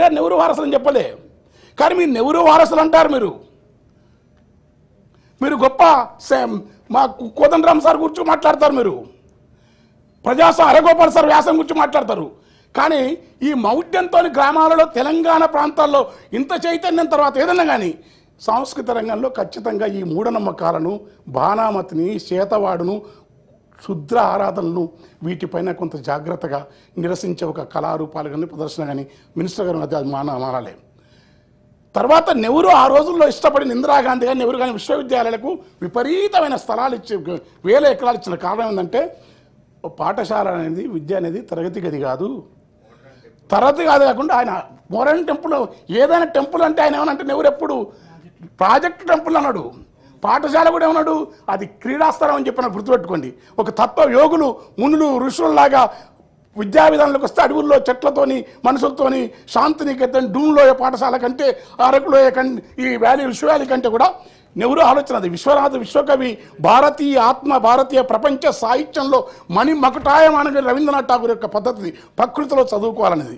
గారు నెహ్రూ వారసులు అని చెప్పలే, కానీ మీరు నెహ్రూ వారసులు అంటారు. మీరు గొప్ప మా కోదండరామ్ సార్ గురించి మాట్లాడతారు, మీరు హరగోపాల్ సార్ వ్యాసం గురించి మాట్లాడతారు. కానీ ఈ మౌఢ్యంతో గ్రామాలలో తెలంగాణ ప్రాంతాల్లో ఇంత చైతన్యం తర్వాత ఏదన్నా కానీ సాంస్కృతిక రంగంలో ఖచ్చితంగా ఈ మూఢనమ్మకాలను, బాణామతిని, చేతవాడును, శుద్ర ఆరాధనలను వీటిపైన కొంత జాగ్రత్తగా నిరసించే ఒక కళారూపాలు కానీ ప్రదర్శన కానీ మినిస్టర్ గారు అది మానాలి. తర్వాత నెహ్రూ ఆ రోజుల్లో ఇష్టపడిన ఇందిరాగాంధీ కానీ నెహ్రూ కానీ విశ్వవిద్యాలయాలకు విపరీతమైన స్థలాలు ఇచ్చి వేల ఎకరాలు ఇచ్చిన కారణం ఏంటంటే పాఠశాల అనేది, విద్య అనేది తరగతి గది కాదు. తరగతి కాదు కాకుండా ఆయన మోడర్న్ టెంపుల్, ఏదైనా టెంపుల్ అంటే ఆయన ఏమనంటే నెహ్రూ ఎప్పుడు ప్రాజెక్ట్ టెంపుల్ అన్నాడు, పాఠశాల కూడా ఏమన్నాడు అది క్రీడాస్థలం అని చెప్పిన గుర్తుపెట్టుకోండి. ఒక తత్వ యోగులు, మునులు, ఋషుల్లాగా విద్యా విధానంలోకి వస్తే అడవుల్లో చెట్లతోని, మనుషులతోని, శాంతినికేతన్, డూన్లోయ పాఠశాల కంటే, అరకులోయ ఈ వ్యాలీ విశ్వవ్యాలీ కంటే కూడా నెహ్రూ ఆలోచన అది. విశ్వకవి, భారతీయ ఆత్మ, భారతీయ ప్రపంచ సాహిత్యంలో మణిమకుటాయమానగా రవీంద్రనాథ్ ఠాగూర్ యొక్క పద్ధతి ప్రకృతిలో చదువుకోవాలనేది.